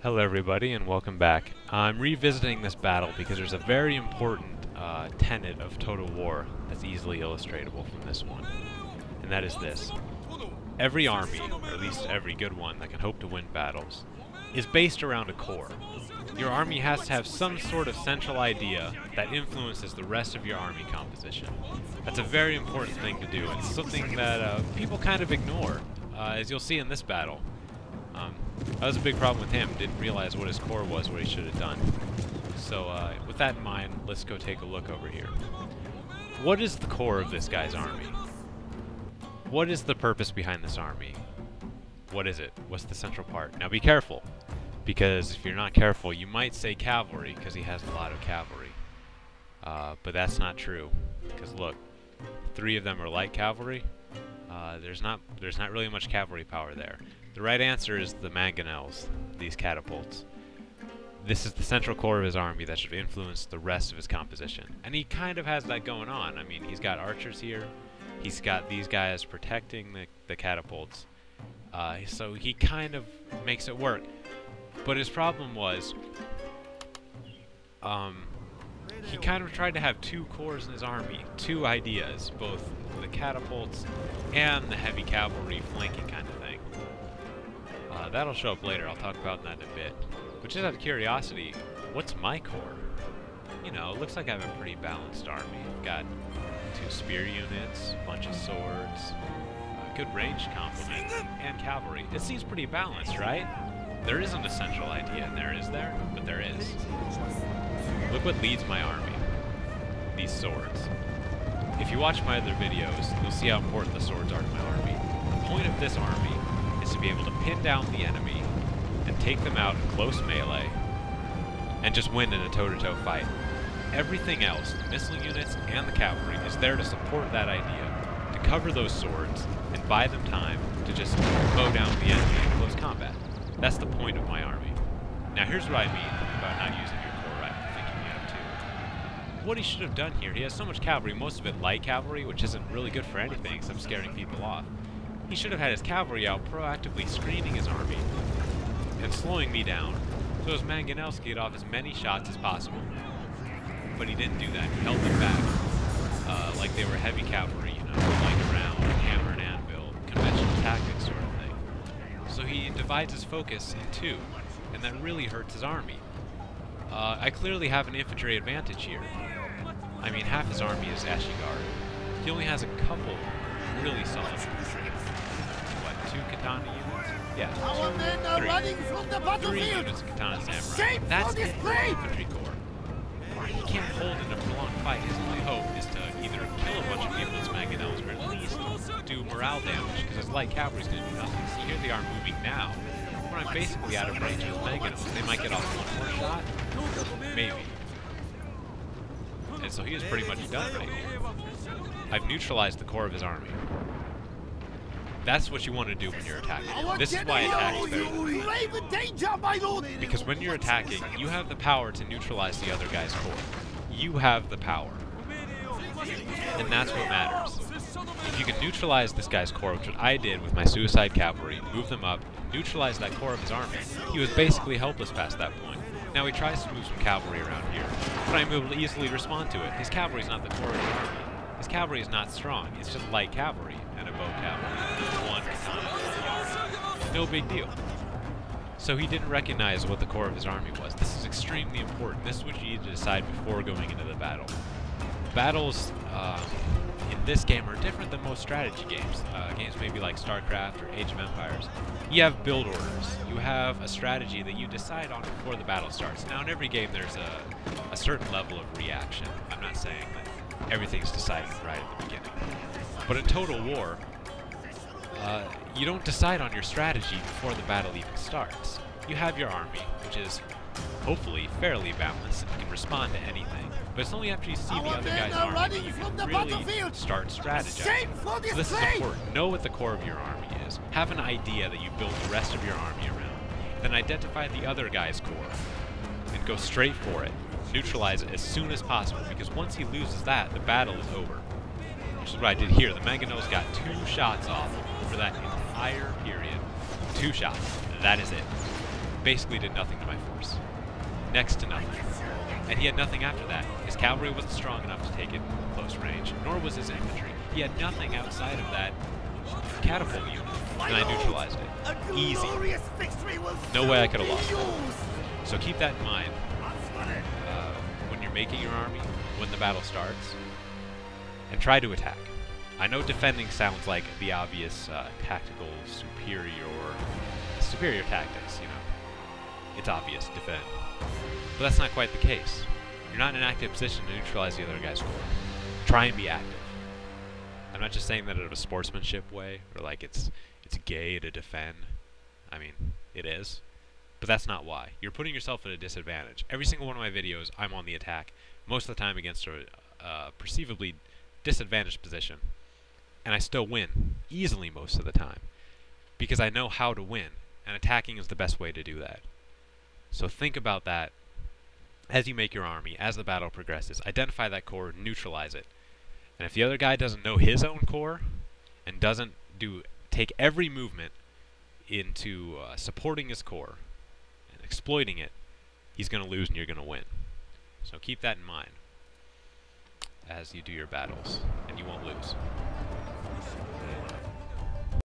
Hello everybody and welcome back. I'm revisiting this battle because there's a very important tenet of Total War that's easily illustratable from this one. And that is this. Every army, or at least every good one that can hope to win battles, is based around a core. Your army has to have some sort of central idea that influences the rest of your army composition. That's a very important thing to do. It's something that people kind of ignore, as you'll see in this battle. That was a big problem with him. Didn't realize what his core was, what he should have done. So with that in mind, let's go take a look over here. What is the core of this guy's army? What is the purpose behind this army? What is it? What's the central part? Now be careful, because if you're not careful, you might say cavalry, because he has a lot of cavalry. But that's not true, because look, 3 of them are light cavalry. There's not really much cavalry power there. The right answer is the Mangonels, these catapults. This is the central core of his army that should influence the rest of his composition. And he kind of has that going on. I mean, he's got archers here. He's got these guys protecting the catapults. So he kind of makes it work. But his problem was, he kind of tried to have 2 cores in his army, 2 ideas, both the catapults and the heavy cavalry flanking kind of thing. That'll show up later. I'll talk about that in a bit. But just out of curiosity, what's my core? You know, it looks like I have a pretty balanced army. I've got 2 spear units, a bunch of swords, a good range complement, and cavalry. It seems pretty balanced, right? There isn't a central idea in there, is there? But there is. Look what leads my army. These swords. If you watch my other videos, you'll see how important the swords are to my army. The point of this army is to be able to pin down the enemy and take them out in close melee and just win in a toe-to-toe fight. Everything else, the missile units and the cavalry, is there to support that idea, to cover those swords and buy them time to just mow down the enemy in close combat. That's the point of my army. Now here's what I mean about not using your core right and thinking you have to. What he should have done here, he has so much cavalry, most of it light cavalry, which isn't really good for anything except scaring people off. He should have had his cavalry out proactively screening his army and slowing me down so his Mangonels could get off as many shots as possible. But he didn't do that. He held them back like they were heavy cavalry, you know, like around hammer and anvil, conventional tactics sort of thing. So he divides his focus in 2, and that really hurts his army. I clearly have an infantry advantage here. I mean, half his army is Ashigar. He only has a couple really solid infantry. What, 2 katana units? Yeah, 3 units of katana samurai. That's it for the infantry corps. He can't hold in a prolonged fight. His only hope is to either kill a bunch of people with Mangonels or at least do morale damage, because his light cavalry is going to do nothing. So here they are moving now, when I'm basically out of range with Mangonels. They might get off 1 more shot, maybe. And so he is pretty much done right here. I've neutralized the core of his army. That's what you want to do when you're attacking. This is why attack is better. Because when you're attacking, you have the power to neutralize the other guy's core. You have the power. And that's what matters. If you can neutralize this guy's core, which I did with my suicide cavalry, move them up, neutralize that core of his army, he was basically helpless past that point. Now he tries to move some cavalry around here, but I'm able to easily respond to it. His cavalry is not the core of the army. His cavalry is not strong. It's just light cavalry and a bow cavalry. 1 katana. No big deal. So he didn't recognize what the core of his army was. This is extremely important. This is what you need to decide before going into the battle. Battles in this game are different than most strategy games. Games maybe like StarCraft or Age of Empires. You have build orders. You have a strategy that you decide on before the battle starts. Now in every game there's a certain level of reaction. I'm not saying that everything's decided right at the beginning. But in Total War, you don't decide on your strategy before the battle even starts. You have your army, which is hopefully fairly balanced and can respond to anything. But it's only after you see the other guy's army that you can really start strategizing. So this is important. Know what the core of your army is. Have an idea that you build the rest of your army around. Then identify the other guy's core and go straight for it. Neutralize it as soon as possible, because once he loses that, the battle is over. Which is what I did here. The Mangonels got 2 shots off for that entire period. 2 shots. That is it. basically did nothing to my force. Next to nothing. And he had nothing after that. His cavalry wasn't strong enough to take it close range, nor was his infantry. He had nothing outside of that catapult unit, and I neutralized it. Easy. No way I could have lost it. So keep that in mind when you're making your army, when the battle starts, and try to attack. I know defending sounds like the obvious tactical superior tactics, you know. It's obvious, defend. But that's not quite the case. You're not in an active position to neutralize the other guy's corps. Try and be active. I'm not just saying that in a sportsmanship way, or like it's gay to defend. I mean, it is. But that's not why. You're putting yourself at a disadvantage. Every single one of my videos, I'm on the attack, most of the time against a perceivably disadvantaged position. And I still win, easily most of the time. Because I know how to win, and attacking is the best way to do that. So think about that as you make your army, as the battle progresses. Identify that corps, neutralize it. And if the other guy doesn't know his own corps, and doesn't take every movement into supporting his corps, and exploiting it, he's going to lose and you're going to win. So keep that in mind as you do your battles, and you won't lose.